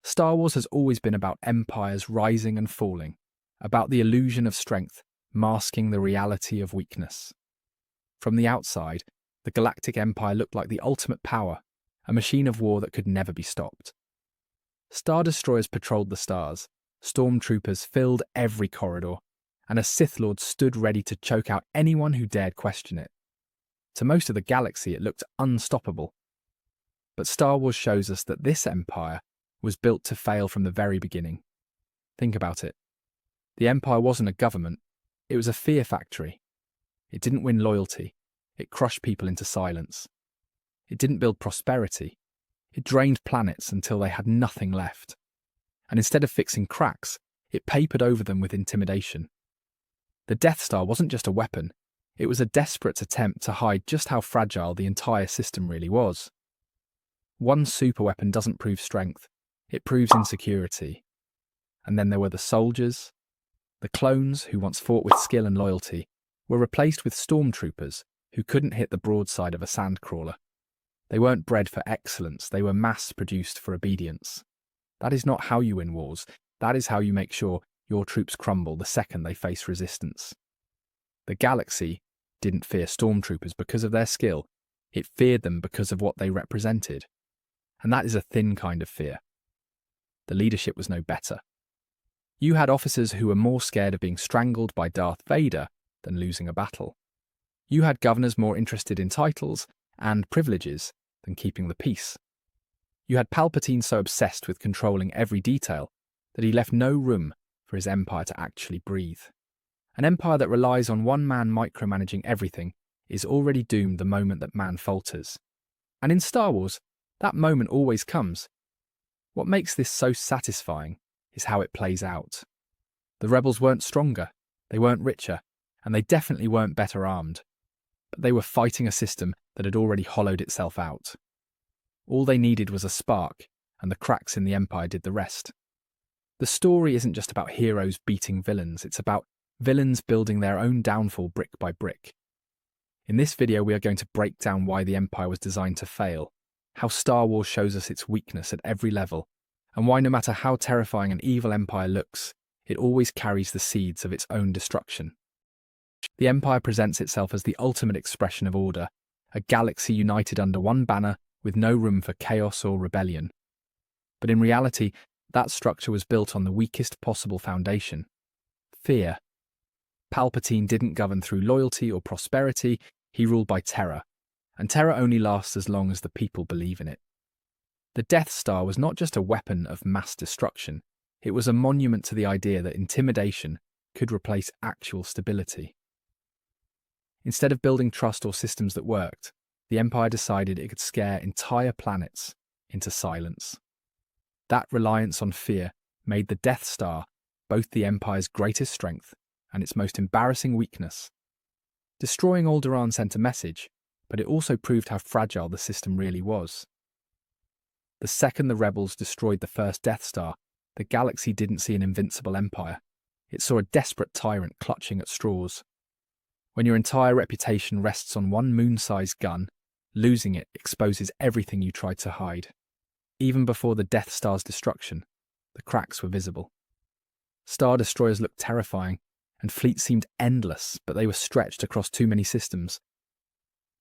Star Wars has always been about empires rising and falling, about the illusion of strength masking the reality of weakness. From the outside, the Galactic Empire looked like the ultimate power, a machine of war that could never be stopped. Star Destroyers patrolled the stars, stormtroopers filled every corridor, and a Sith Lord stood ready to choke out anyone who dared question it. To most of the galaxy, it looked unstoppable. But Star Wars shows us that this empire was built to fail from the very beginning. Think about it. The Empire wasn't a government, it was a fear factory. It didn't win loyalty, it crushed people into silence. It didn't build prosperity, it drained planets until they had nothing left. And instead of fixing cracks, it papered over them with intimidation. The Death Star wasn't just a weapon, it was a desperate attempt to hide just how fragile the entire system really was. One superweapon doesn't prove strength, it proves insecurity. And then there were the soldiers. The clones, who once fought with skill and loyalty, were replaced with stormtroopers who couldn't hit the broadside of a sandcrawler. They weren't bred for excellence, they were mass-produced for obedience. That is not how you win wars, that is how you make sure your troops crumble the second they face resistance. The galaxy didn't fear stormtroopers because of their skill, it feared them because of what they represented. And that is a thin kind of fear. The leadership was no better. You had officers who were more scared of being strangled by Darth Vader than losing a battle. You had governors more interested in titles and privileges than keeping the peace. You had Palpatine so obsessed with controlling every detail that he left no room for his empire to actually breathe. An empire that relies on one man micromanaging everything is already doomed the moment that man falters. And in Star Wars, that moment always comes. What makes this so satisfying is how it plays out. The rebels weren't stronger, they weren't richer, and they definitely weren't better armed. But they were fighting a system that had already hollowed itself out. All they needed was a spark, and the cracks in the Empire did the rest. The story isn't just about heroes beating villains, it's about villains building their own downfall brick by brick. In this video, we are going to break down why the Empire was designed to fail, how Star Wars shows us its weakness at every level, and why no matter how terrifying an evil empire looks, it always carries the seeds of its own destruction. The Empire presents itself as the ultimate expression of order, a galaxy united under one banner with no room for chaos or rebellion. But in reality, that structure was built on the weakest possible foundation: fear. Palpatine didn't govern through loyalty or prosperity, he ruled by terror, and terror only lasts as long as the people believe in it. The Death Star was not just a weapon of mass destruction, it was a monument to the idea that intimidation could replace actual stability. Instead of building trust or systems that worked, the Empire decided it could scare entire planets into silence. That reliance on fear made the Death Star both the Empire's greatest strength and its most embarrassing weakness. Destroying Alderaan sent a message, but it also proved how fragile the system really was. The second the rebels destroyed the first Death Star, the galaxy didn't see an invincible empire. It saw a desperate tyrant clutching at straws. When your entire reputation rests on one moon-sized gun, losing it exposes everything you tried to hide. Even before the Death Star's destruction, the cracks were visible. Star Destroyers looked terrifying, and fleets seemed endless, but they were stretched across too many systems.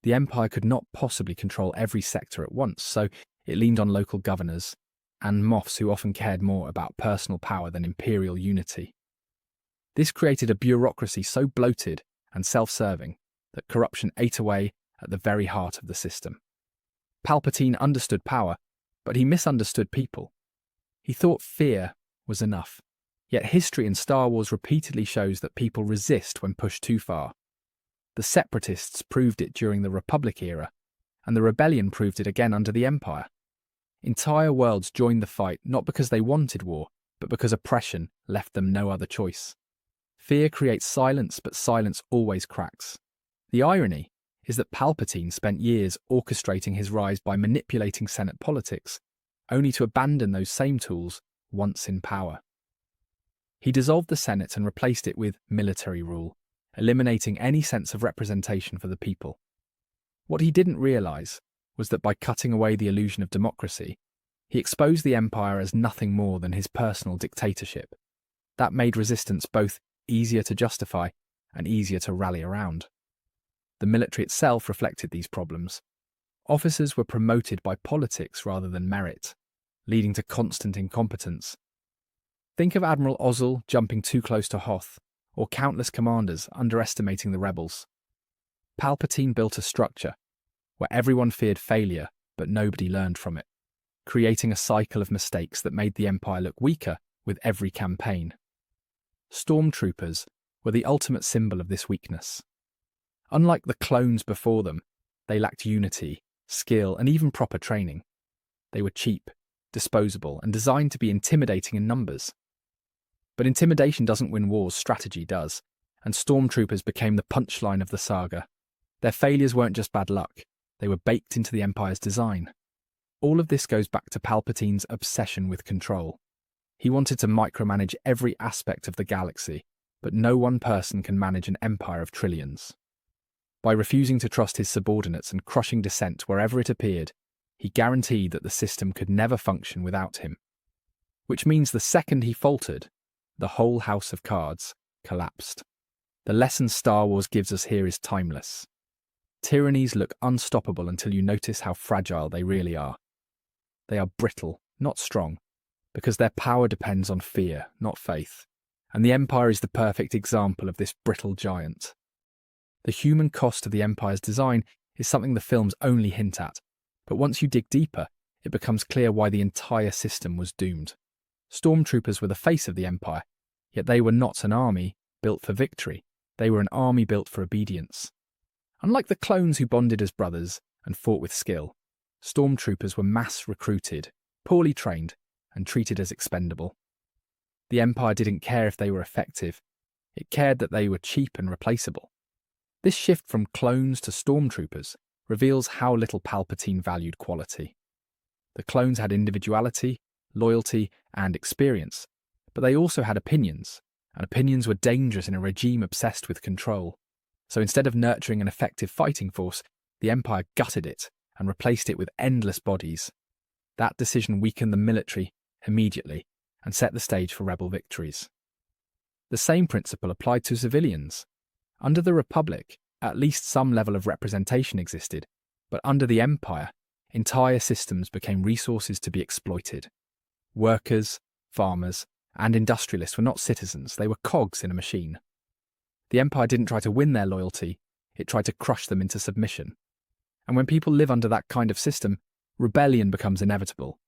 The Empire could not possibly control every sector at once, so it leaned on local governors, and Moffs who often cared more about personal power than imperial unity. This created a bureaucracy so bloated and self-serving that corruption ate away at the very heart of the system. Palpatine understood power, but he misunderstood people. He thought fear was enough, yet history in Star Wars repeatedly shows that people resist when pushed too far. The Separatists proved it during the Republic era, and the Rebellion proved it again under the Empire. Entire worlds joined the fight not because they wanted war, but because oppression left them no other choice. Fear creates silence, but silence always cracks. The irony is that Palpatine spent years orchestrating his rise by manipulating Senate politics, only to abandon those same tools once in power. He dissolved the Senate and replaced it with military rule, eliminating any sense of representation for the people. What he didn't realise was that by cutting away the illusion of democracy, He exposed the empire as nothing more than his personal dictatorship. That made resistance both easier to justify and easier to rally around. The military itself reflected these problems. Officers were promoted by politics rather than merit, leading to constant incompetence. Think of Admiral Ozzel jumping too close to Hoth, or countless commanders underestimating the rebels. Palpatine built a structure where everyone feared failure, but nobody learned from it, creating a cycle of mistakes that made the Empire look weaker with every campaign. Stormtroopers were the ultimate symbol of this weakness. Unlike the clones before them, they lacked unity, skill, and even proper training. They were cheap, disposable, and designed to be intimidating in numbers. But intimidation doesn't win wars, strategy does, and stormtroopers became the punchline of the saga. Their failures weren't just bad luck, they were baked into the Empire's design. All of this goes back to Palpatine's obsession with control. He wanted to micromanage every aspect of the galaxy, but no one person can manage an empire of trillions. By refusing to trust his subordinates and crushing dissent wherever it appeared, he guaranteed that the system could never function without him. Which means the second he faltered, the whole house of cards collapsed. The lesson Star Wars gives us here is timeless. Tyrannies look unstoppable until you notice how fragile they really are. They are brittle, not strong, because their power depends on fear, not faith. And the Empire is the perfect example of this brittle giant. The human cost of the Empire's design is something the films only hint at, but once you dig deeper, it becomes clear why the entire system was doomed. Stormtroopers were the face of the Empire, yet they were not an army built for victory. They were an army built for obedience. Unlike the clones who bonded as brothers and fought with skill, Stormtroopers were mass-recruited, poorly trained, and treated as expendable. The Empire didn't care if they were effective. It cared that they were cheap and replaceable. This shift from clones to stormtroopers reveals how little Palpatine valued quality. The clones had individuality, loyalty, and experience, but they also had opinions, and opinions were dangerous in a regime obsessed with control. So instead of nurturing an effective fighting force, the Empire gutted it and replaced it with endless bodies. That decision weakened the military immediately and set the stage for rebel victories. The same principle applied to civilians. Under the Republic, at least some level of representation existed, but under the Empire, entire systems became resources to be exploited. Workers, farmers, and industrialists were not citizens, they were cogs in a machine. The Empire didn't try to win their loyalty, it tried to crush them into submission. And when people live under that kind of system, rebellion becomes inevitable.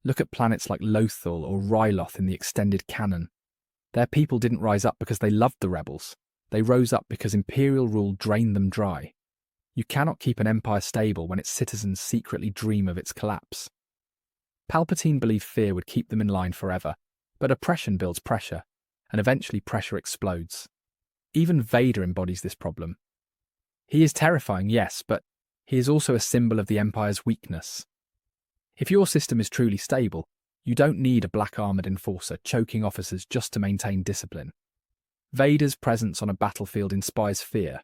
Look at planets like Lothal or Ryloth in the extended canon. Their people didn't rise up because they loved the rebels. They rose up because imperial rule drained them dry. You cannot keep an empire stable when its citizens secretly dream of its collapse. Palpatine believed fear would keep them in line forever, but oppression builds pressure, and eventually pressure explodes. Even Vader embodies this problem. He is terrifying, yes, but he is also a symbol of the Empire's weakness. If your system is truly stable, you don't need a black-armoured enforcer choking officers just to maintain discipline. Vader's presence on a battlefield inspires fear,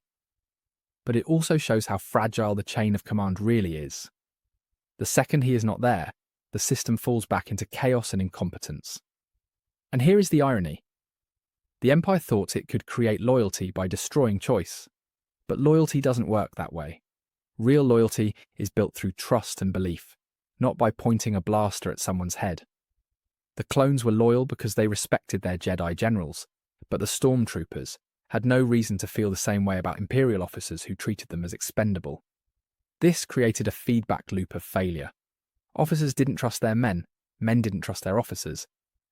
but it also shows how fragile the chain of command really is. The second he is not there, the system falls back into chaos and incompetence. And here is the irony. The Empire thought it could create loyalty by destroying choice, but loyalty doesn't work that way. Real loyalty is built through trust and belief, not by pointing a blaster at someone's head. The clones were loyal because they respected their Jedi generals, but the stormtroopers had no reason to feel the same way about Imperial officers who treated them as expendable. This created a feedback loop of failure. Officers didn't trust their men didn't trust their officers,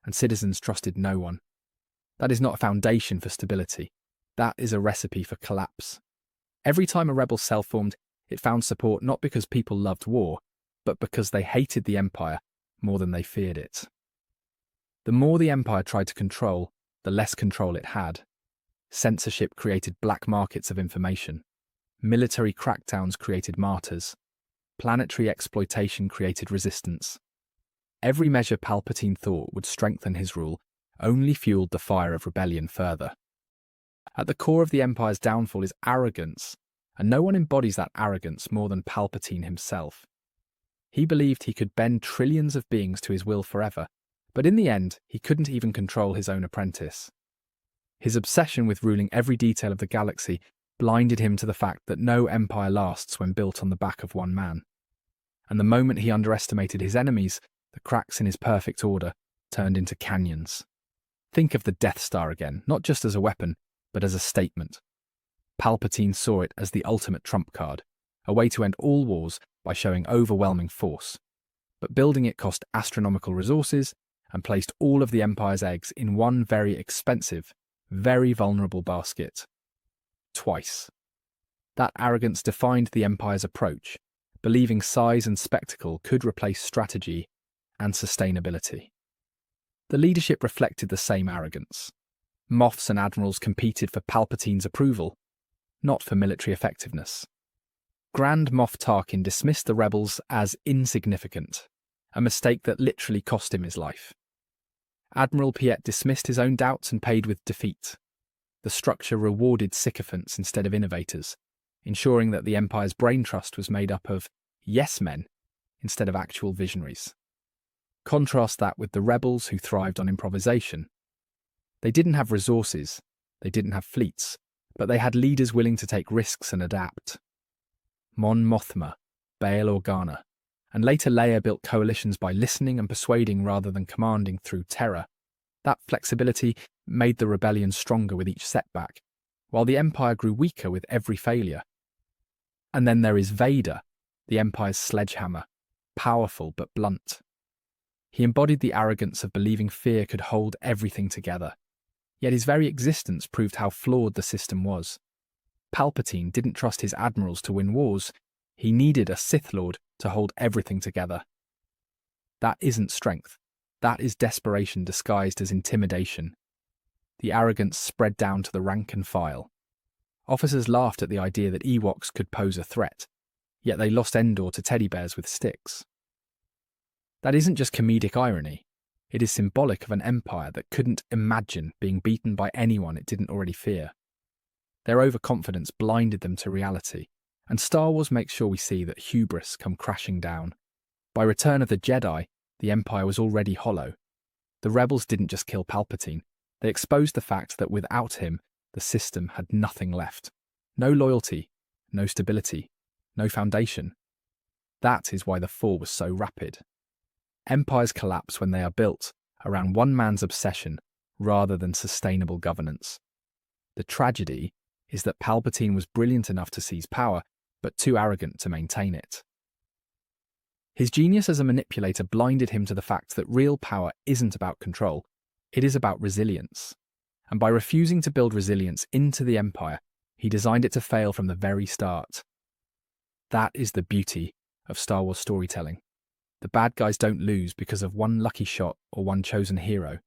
and citizens trusted no one. That is not a foundation for stability. That is a recipe for collapse. Every time a rebel cell formed, it found support not because people loved war, but because they hated the Empire more than they feared it. The more the Empire tried to control, the less control it had. Censorship created black markets of information. Military crackdowns created martyrs. Planetary exploitation created resistance. Every measure Palpatine thought would strengthen his rule only fueled the fire of rebellion further. At the core of the Empire's downfall is arrogance, and no one embodies that arrogance more than Palpatine himself. He believed he could bend trillions of beings to his will forever, but in the end, he couldn't even control his own apprentice. His obsession with ruling every detail of the galaxy blinded him to the fact that no empire lasts when built on the back of one man. And the moment he underestimated his enemies, the cracks in his perfect order turned into canyons. Think of the Death Star again, not just as a weapon, but as a statement. Palpatine saw it as the ultimate trump card, a way to end all wars by showing overwhelming force. But building it cost astronomical resources and placed all of the Empire's eggs in one very expensive, very vulnerable basket. Twice. That arrogance defined the Empire's approach, believing size and spectacle could replace strategy and sustainability. The leadership reflected the same arrogance. Moffs and admirals competed for Palpatine's approval, not for military effectiveness. Grand Moff Tarkin dismissed the rebels as insignificant, a mistake that literally cost him his life. Admiral Piet dismissed his own doubts and paid with defeat. The structure rewarded sycophants instead of innovators, ensuring that the Empire's brain trust was made up of yes-men instead of actual visionaries. Contrast that with the rebels who thrived on improvisation. They didn't have resources, they didn't have fleets, but they had leaders willing to take risks and adapt. Mon Mothma, Bail Organa, and later Leia built coalitions by listening and persuading rather than commanding through terror. That flexibility made the rebellion stronger with each setback, while the Empire grew weaker with every failure. And then there is Vader, the Empire's sledgehammer, powerful but blunt. He embodied the arrogance of believing fear could hold everything together. Yet his very existence proved how flawed the system was. Palpatine didn't trust his admirals to win wars. He needed a Sith Lord to hold everything together. That isn't strength. That is desperation disguised as intimidation. The arrogance spread down to the rank and file. Officers laughed at the idea that Ewoks could pose a threat, yet they lost Endor to teddy bears with sticks. That isn't just comedic irony. It is symbolic of an empire that couldn't imagine being beaten by anyone it didn't already fear. Their overconfidence blinded them to reality, and Star Wars makes sure we see that hubris come crashing down. By Return of the Jedi, the Empire was already hollow. The rebels didn't just kill Palpatine, they exposed the fact that without him, the system had nothing left. No loyalty, no stability, no foundation. That is why the fall was so rapid. Empires collapse when they are built around one man's obsession rather than sustainable governance. The tragedy is that Palpatine was brilliant enough to seize power, but too arrogant to maintain it. His genius as a manipulator blinded him to the fact that real power isn't about control, it is about resilience. And by refusing to build resilience into the Empire, he designed it to fail from the very start. That is the beauty of Star Wars storytelling. The bad guys don't lose because of one lucky shot or one chosen hero.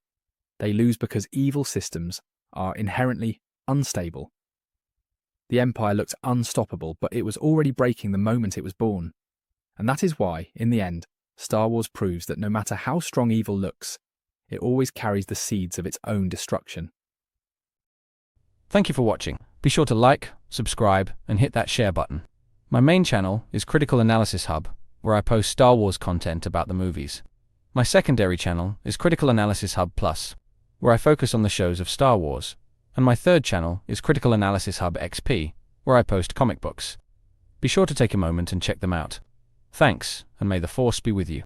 They lose because evil systems are inherently unstable. The Empire looked unstoppable, but it was already breaking the moment it was born. And that is why, in the end, Star Wars proves that no matter how strong evil looks, it always carries the seeds of its own destruction. Thank you for watching. Be sure to like, subscribe, and hit that share button. My main channel is Critical Analysis Hub, where I post Star Wars content about the movies. My secondary channel is Critical Analysis Hub Plus, where I focus on the shows of Star Wars. And my third channel is Critical Analysis Hub XP, where I post comic books. Be sure to take a moment and check them out. Thanks, and may the Force be with you.